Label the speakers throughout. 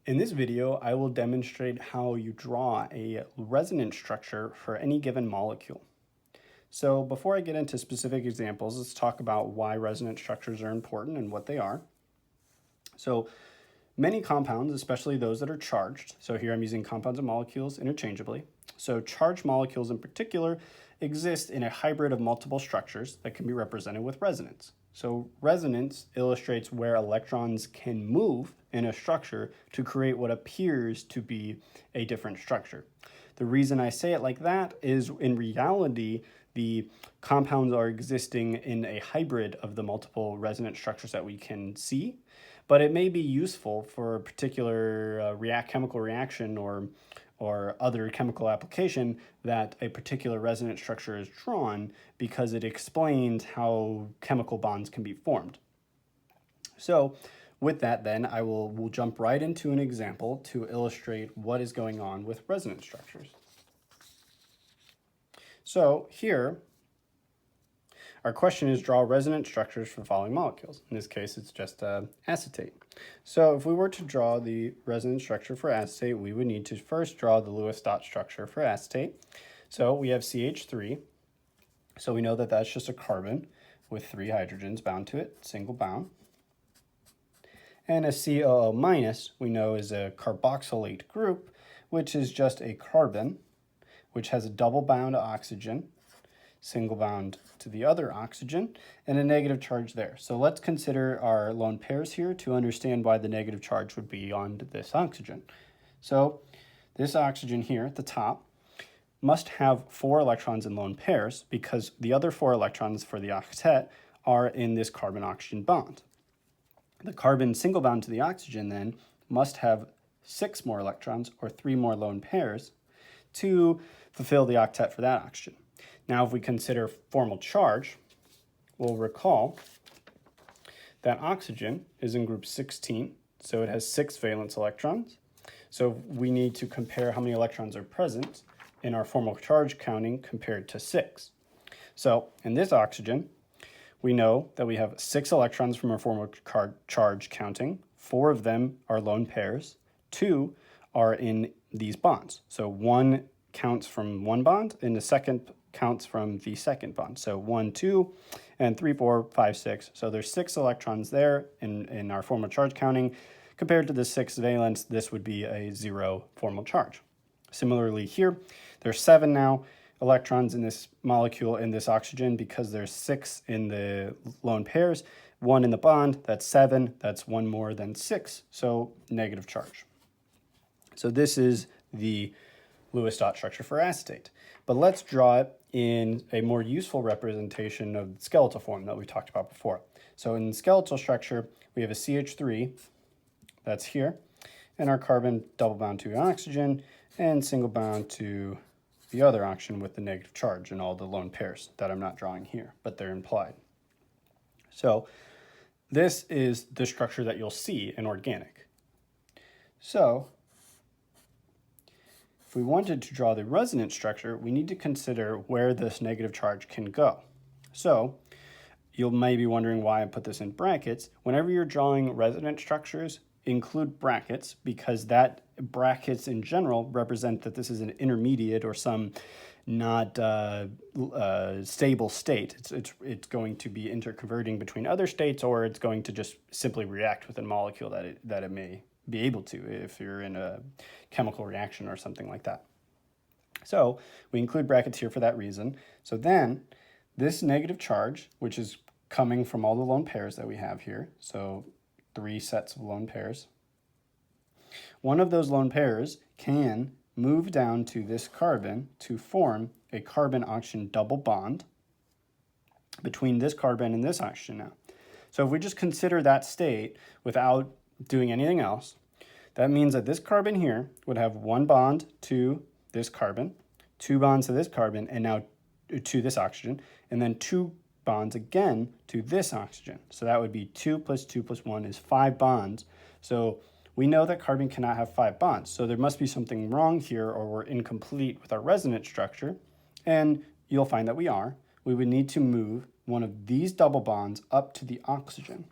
Speaker 1: In this video, I will demonstrate how you draw a resonance structure for any given molecule. So before I get into specific examples, let's talk about why resonance structures are important and what they are. So many compounds, especially those that are charged, so here I'm using compounds and molecules interchangeably. So charged molecules in particular exist in a hybrid of multiple structures that can be represented with resonance. So resonance illustrates where electrons can move in a structure to create what appears to be a different structure. The reason I say it like that is in reality, the compounds are existing in a hybrid of the multiple resonance structures that we can see, but it may be useful for a particular chemical reaction or other chemical application that a particular resonance structure is drawn because it explains how chemical bonds can be formed. So with that then, we'll jump right into an example to illustrate what is going on with resonance structures. So here, our question is draw resonance structures for the following molecules. In this case, it's just acetate. So if we were to draw the resonance structure for acetate, we would need to first draw the Lewis dot structure for acetate. So we have CH3. So we know that that's just a carbon with 3 hydrogens bound to it, single bound. And a COO minus we know is a carboxylate group, which is just a carbon, which has a double bound to oxygen, single bound to the other oxygen, and a negative charge there. So let's consider our lone pairs here to understand why the negative charge would be on this oxygen. So this oxygen here at the top must have 4 electrons in lone pairs because the other 4 electrons for the octet are in this carbon-oxygen bond. The carbon single bound to the oxygen then must have 6 more electrons or 3 more lone pairs to fulfill the octet for that oxygen. Now, if we consider formal charge, we'll recall that oxygen is in group 16, so it has 6 valence electrons. So we need to compare how many electrons are present in our formal charge counting compared to 6. So in this oxygen, we know that we have 6 electrons from our formal charge counting. 4 of them are lone pairs. 2 are in these bonds. So 1 counts from one bond, and the second counts from the second bond. So 1, 2, and 3, 4, 5, 6. So there's 6 electrons there in our formal charge counting. Compared to the 6 valence, this would be a 0 formal charge. Similarly here, there's 7 now electrons in this molecule in this oxygen because there's 6 in the lone pairs, 1 in the bond, that's 7, that's 1 more than 6, so negative charge. So this is the Lewis dot structure for acetate. But let's draw it in a more useful representation of the skeletal form that we talked about before. So in the skeletal structure, we have a CH3, that's here, and our carbon double bound to oxygen and single bound to the other oxygen with the negative charge and all the lone pairs that I'm not drawing here, but they're implied. So this is the structure that you'll see in organic. So if we wanted to draw the resonance structure, we need to consider where this negative charge can go. So you may be wondering why I put this in brackets. Whenever you're drawing resonance structures, include brackets because that brackets in general represent that this is an intermediate or some not stable state. It's going to be interconverting between other states, or it's going to just simply react with a molecule that it may be able to if you're in a chemical reaction or something like that. So we include brackets here for that reason. So then this negative charge, which is coming from all the lone pairs that we have here, so 3 sets of lone pairs, one of those lone pairs can move down to this carbon to form a carbon-oxygen double bond between this carbon and this oxygen now. So if we just consider that state without doing anything else, that means that this carbon here would have 1 bond to this carbon, 2 bonds to this carbon, and now to this oxygen, and then 2 bonds again to this oxygen. So that would be 2 plus 2 plus 1 is 5 bonds. So we know that carbon cannot have 5 bonds. So there must be something wrong here, or we're incomplete with our resonance structure. And you'll find that we are. We would need to move one of these double bonds up to the oxygen.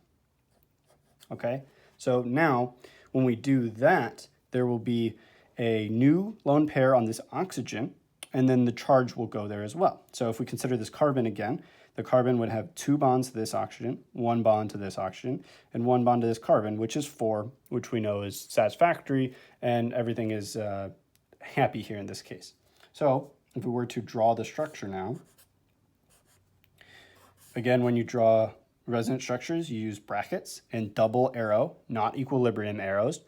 Speaker 1: Okay, so now When we do that, there will be a new lone pair on this oxygen, and then the charge will go there as well. So if we consider this carbon again, the carbon would have 2 bonds to this oxygen, 1 bond to this oxygen, and 1 bond to this carbon, which is 4, which we know is satisfactory, and everything is happy here in this case. So if we were to draw the structure now, again, when you draw resonance structures, you use brackets and double arrow, not equilibrium arrows,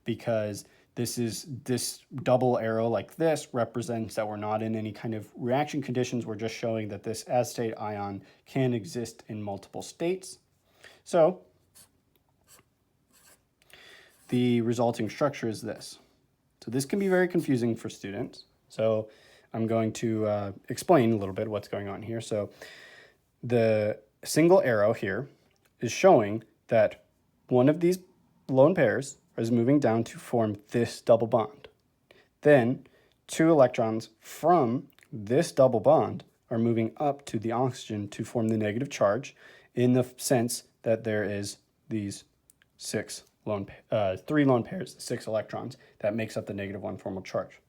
Speaker 1: because this double arrow like this represents that we're not in any kind of reaction conditions. We're just showing that this acetate ion can exist in multiple states. So the resulting structure is this. So this can be very confusing for students. So I'm going to explain a little bit what's going on here. So the single arrow here is showing that one of these lone pairs is moving down to form this double bond. Then 2 electrons from this double bond are moving up to the oxygen to form the negative charge, in the sense that there is these 3 lone pairs, 6 electrons, that makes up the -1 formal charge.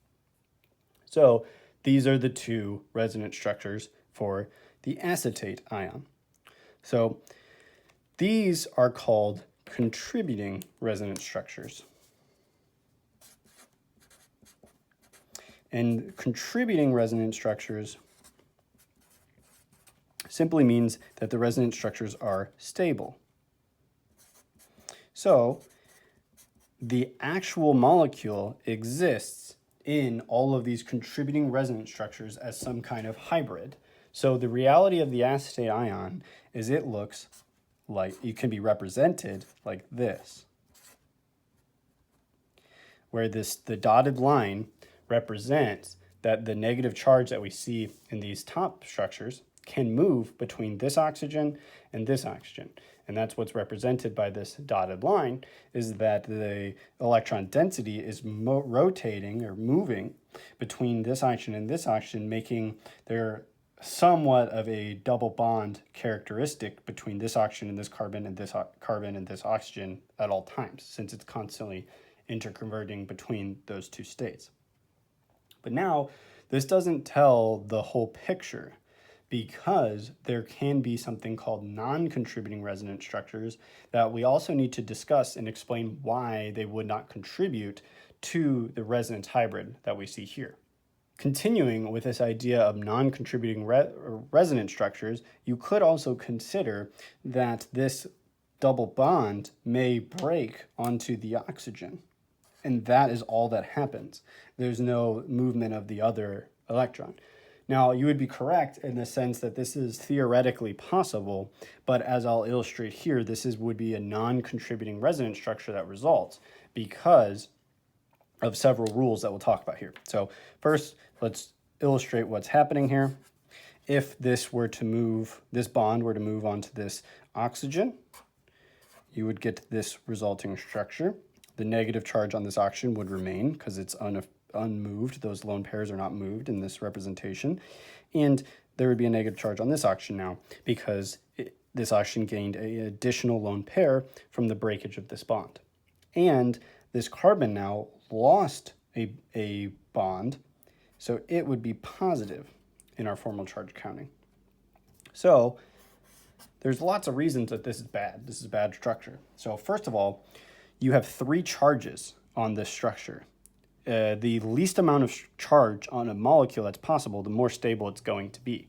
Speaker 1: So these are the 2 resonance structures for the acetate ion. So these are called contributing resonance structures. And contributing resonance structures simply means that the resonance structures are stable. So the actual molecule exists in all of these contributing resonance structures as some kind of hybrid. So the reality of the acetate ion is it looks like it can be represented like this, where the dotted line represents that the negative charge that we see in these top structures can move between this oxygen and this oxygen. And that's what's represented by this dotted line, is that the electron density is rotating or moving between this oxygen and this oxygen, making there somewhat of a double bond characteristic between this oxygen and this carbon and this carbon and this oxygen at all times, since it's constantly interconverting between those 2 states. But now, this doesn't tell the whole picture, because there can be something called non-contributing resonance structures that we also need to discuss and explain why they would not contribute to the resonance hybrid that we see here. Continuing with this idea of non-contributing resonance structures, you could also consider that this double bond may break onto the oxygen. And that is all that happens. There's no movement of the other electron. Now, you would be correct in the sense that this is theoretically possible, but as I'll illustrate here, would be a non-contributing resonance structure that results because of several rules that we'll talk about here. So first, let's illustrate what's happening here. If this bond were to move onto this oxygen, you would get this resulting structure. The negative charge on this oxygen would remain because it's unmoved. Those lone pairs are not moved in this representation. And there would be a negative charge on this oxygen now because this oxygen gained an additional lone pair from the breakage of this bond. And this carbon now lost a bond, so it would be positive in our formal charge counting. So there's lots of reasons that this is bad. This is a bad structure. So first of all, you have 3 charges on this structure. The least amount of charge on a molecule that's possible, the more stable it's going to be.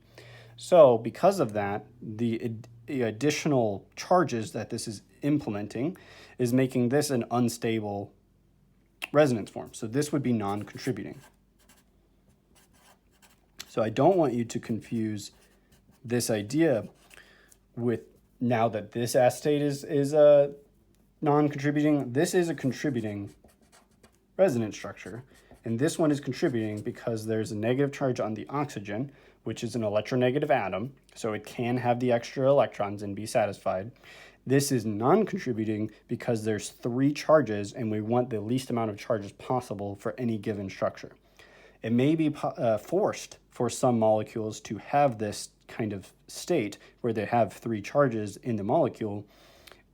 Speaker 1: So because of that, the additional charges that this is implementing is making this an unstable resonance form. So this would be non-contributing. So I don't want you to confuse this idea with, now that this acetate is non-contributing, this is a contributing resonance structure. And this one is contributing because there's a negative charge on the oxygen, which is an electronegative atom, so it can have the extra electrons and be satisfied. This is non-contributing because there's 3 charges and we want the least amount of charges possible for any given structure. It may be forced for some molecules to have this kind of state where they have 3 charges in the molecule,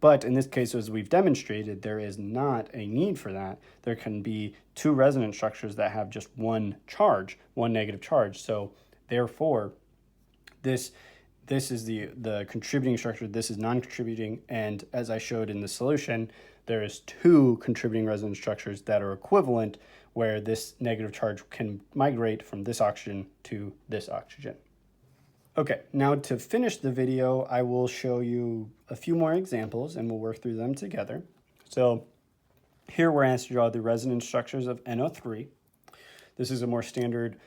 Speaker 1: But in this case, as we've demonstrated, there is not a need for that. There can be two resonance structures that have just one charge, one negative charge. So therefore, this is the contributing structure, this is non-contributing, and as I showed in the solution, there is two contributing resonance structures that are equivalent, where this negative charge can migrate from this oxygen to this oxygen. Okay, now to finish the video, I will show you a few more examples and we'll work through them together. So here we're asked to draw the resonance structures of NO3. This is a more standard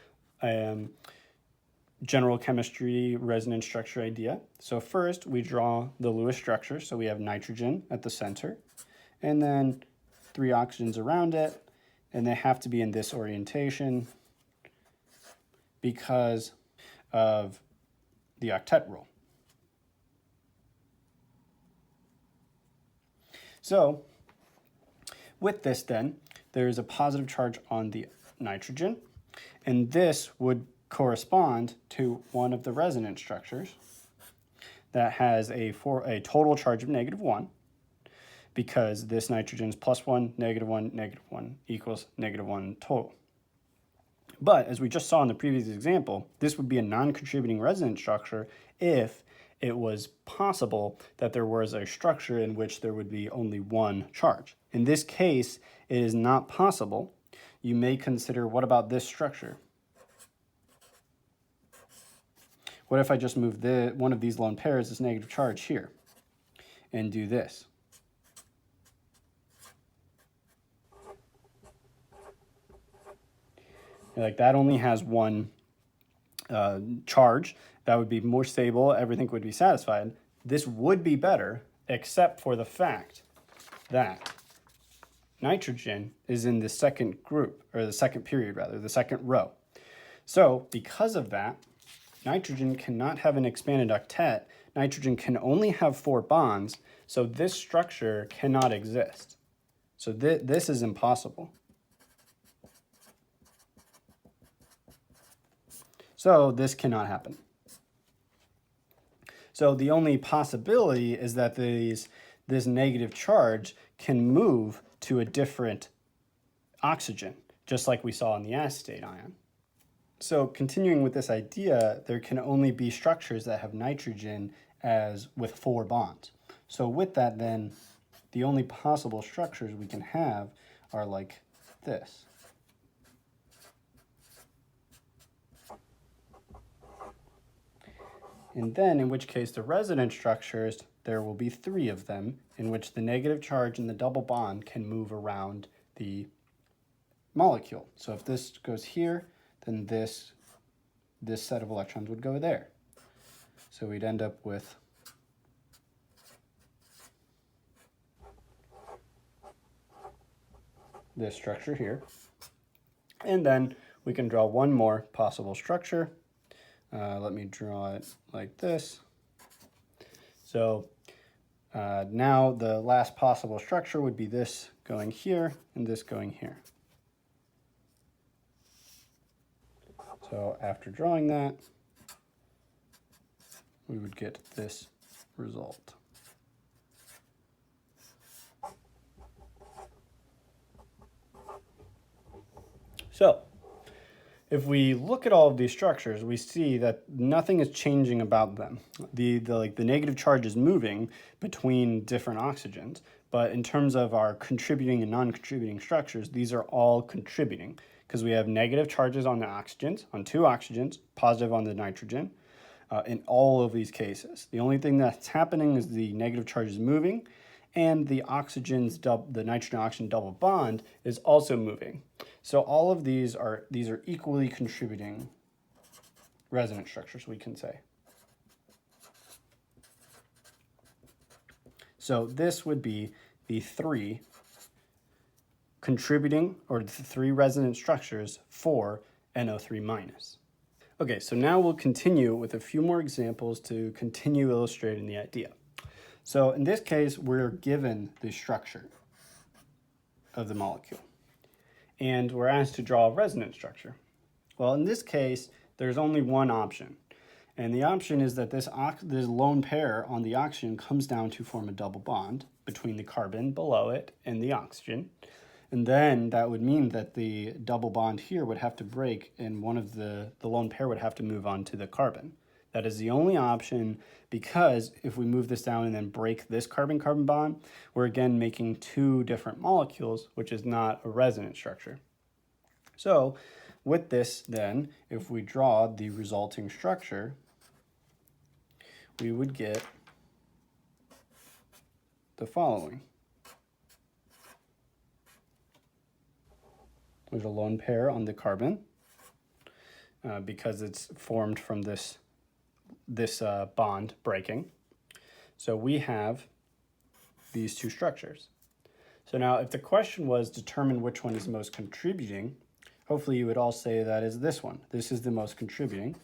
Speaker 1: general chemistry resonance structure idea. So first we draw the Lewis structure. So we have nitrogen at the center and then 3 oxygens around it, and they have to be in this orientation because of the octet rule. So with this then, there is a positive charge on the nitrogen, and this would correspond to one of the resonance structures that has a total charge of -1, because this nitrogen is +1, -1, -1 equals -1 total. But as we just saw in the previous example, this would be a non-contributing resonance structure if it was possible that there was a structure in which there would be only one charge. In this case, it is not possible. You may consider, what about this structure? What if I just move one of these lone pairs, this negative charge here, and do this? Like that only has one charge. That would be more stable. Everything would be satisfied. This would be better, except for the fact that nitrogen is in the second group, or the second period rather, the second row. So because of that, nitrogen cannot have an expanded octet. Nitrogen can only have 4 bonds, so this structure cannot exist. So this is impossible. So this cannot happen. So the only possibility is that this negative charge can move to a different oxygen, just like we saw in the acetate ion. So continuing with this idea, there can only be structures that have nitrogen with 4 bonds. So with that then, the only possible structures we can have are like this. And then, in which case, the resonance structures, there will be 3 of them, in which the negative charge and the double bond can move around the molecule. So if this goes here, then this set of electrons would go there. So we'd end up with this structure here. And then we can draw one more possible structure. Let me draw it like this. So now the last possible structure would be this going here and this going here. So after drawing that, we would get this result. So if we look at all of these structures, we see that nothing is changing about them. The negative charge is moving between different oxygens, but in terms of our contributing and non-contributing structures, these are all contributing because we have negative charges on the oxygens, on 2 oxygens, positive on the nitrogen, in all of these cases. The only thing that's happening is the negative charge is moving, and the nitrogen-oxygen double bond is also moving. So all of these are equally contributing resonance structures, we can say. So this would be the 3 contributing, or the 3 resonance structures for NO3-. Okay, so now we'll continue with a few more examples to continue illustrating the idea. So in this case, we're given the structure of the molecule, and we're asked to draw a resonance structure. Well, in this case, there's only one option, And the option is that this lone pair on the oxygen comes down to form a double bond between the carbon below it and the oxygen. And then that would mean that the double bond here would have to break and one of the lone pair would have to move on to the carbon. That is the only option, because if we move this down and then break this carbon-carbon bond, we're again making two different molecules, which is not a resonance structure. So with this then, if we draw the resulting structure, we would get the following. There's a lone pair on the carbon because it's formed from this bond breaking. So we have these two structures. So now if the question was determine which one is most contributing, hopefully you would all say that is this one. This is the most contributing,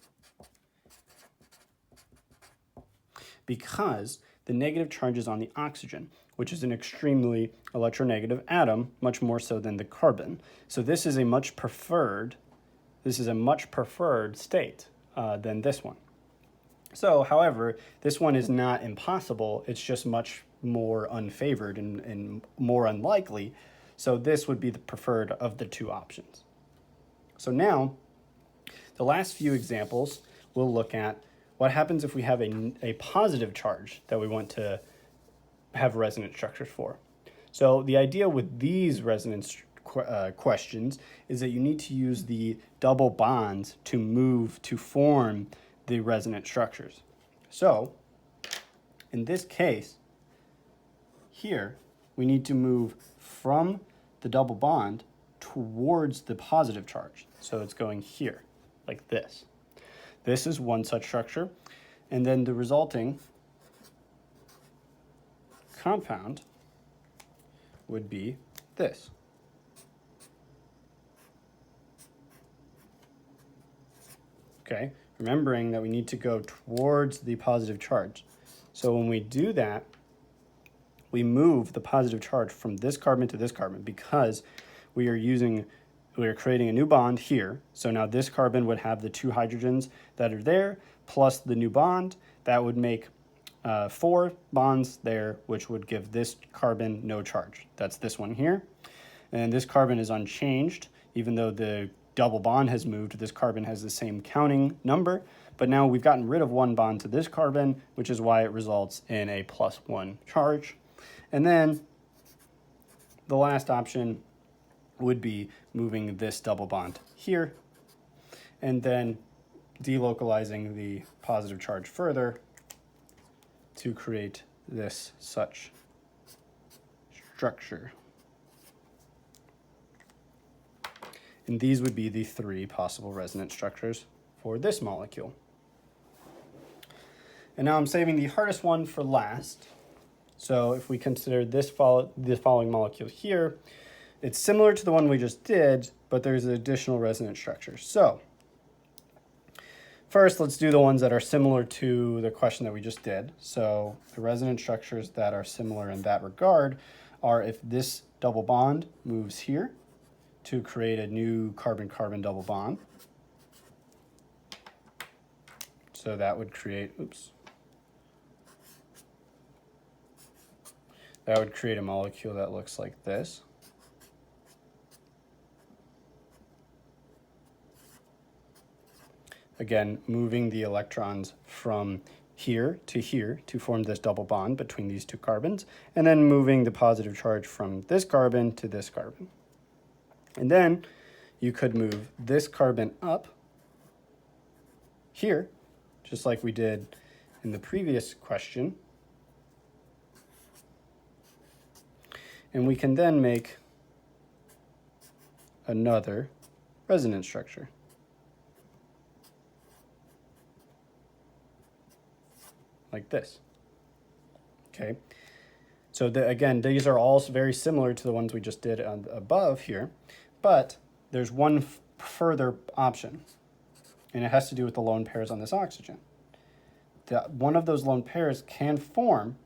Speaker 1: because the negative charge is on the oxygen, which is an extremely electronegative atom, much more so than the carbon. So this is a much preferred state than this one. So, however, this one is not impossible. It's just much more unfavored and more unlikely. So this would be the preferred of the two options. So now, the last few examples, we'll look at what happens if we have a positive charge that we want to have resonance structures for. So the idea with these resonance questions is that you need to use the double bonds to form the resonance structures. So in this case, here, we need to move from the double bond towards the positive charge. So it's going here, like this. This is one such structure. And then the resulting compound would be this. Okay, remembering that we need to go towards the positive charge. So when we do that, we move the positive charge from this carbon to this carbon because we are creating a new bond here. So now this carbon would have the two hydrogens that are there plus the new bond. That would make 4 bonds there, which would give this carbon no charge. That's this one here. And this carbon is unchanged, even though the double bond has moved. This carbon has the same counting number, but now we've gotten rid of one bond to this carbon, which is why it results in a +1 charge. And then the last option would be moving this double bond here and then delocalizing the positive charge further to create this such structure. And these would be the 3 possible resonance structures for this molecule. And now I'm saving the hardest one for last. So if we consider the following molecule here, it's similar to the one we just did, but there's an additional resonance structure. So first, let's do the ones that are similar to the question that we just did. So the resonance structures that are similar in that regard are if this double bond moves here to create a new carbon-carbon double bond. So that would create, that would create a molecule that looks like this. Again, moving the electrons from here to form this double bond between these two carbons, and then moving the positive charge from this carbon to this carbon. And then you could move this carbon up here, just like we did in the previous question. And we can then make another resonance structure. Like this. Okay. So again, these are all very similar to the ones we just did above here, but there's one further option, and it has to do with the lone pairs on this oxygen. One of those lone pairs can form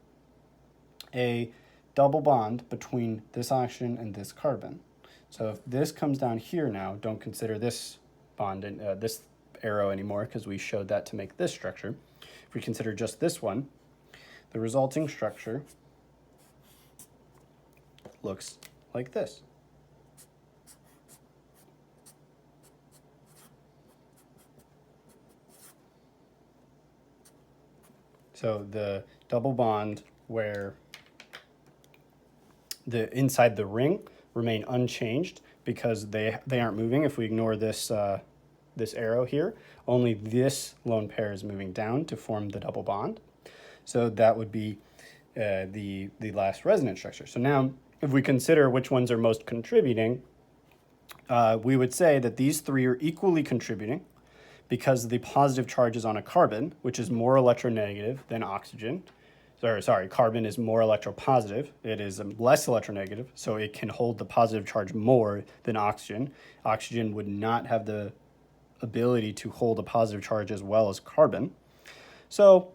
Speaker 1: a double bond between this oxygen and this carbon. So if this comes down here now, don't consider this bond and this arrow anymore because we showed that to make this structure. If we consider just this one, the resulting structure looks like this. So the double bond where the inside the ring remain unchanged because they aren't moving. If we ignore this this arrow here, only this lone pair is moving down to form the double bond. So that would be the last resonance structure. So now, if we consider which ones are most contributing, we would say that these three are equally contributing because the positive charge is on a carbon, which is more electronegative than oxygen. Sorry, carbon is more electropositive. It is less electronegative, so it can hold the positive charge more than oxygen. Oxygen would not have the ability to hold a positive charge as well as carbon. So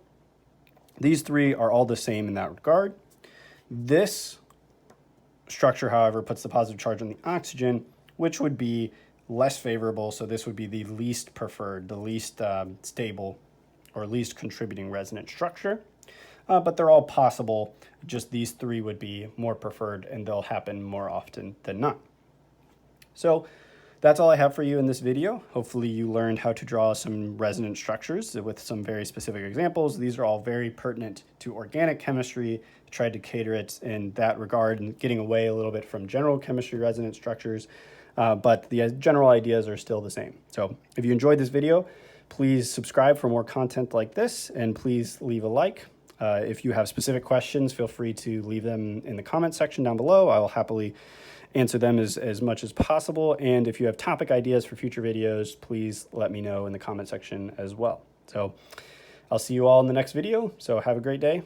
Speaker 1: these three are all the same in that regard. This structure, however, puts the positive charge on the oxygen, which would be less favorable. So this would be the least preferred, the least stable or least contributing resonance structure. But they're all possible. Just these three would be more preferred and they'll happen more often than not. So that's all I have for you in this video. Hopefully you learned how to draw some resonance structures with some very specific examples. These are all very pertinent to organic chemistry. I tried to cater it in that regard and getting away a little bit from general chemistry resonance structures, but the general ideas are still the same. So if you enjoyed this video, please subscribe for more content like this and please leave a like. If you have specific questions, feel free to leave them in the comment section down below. I will happily answer them as much as possible. And if you have topic ideas for future videos, please let me know in the comment section as well. So I'll see you all in the next video. So have a great day.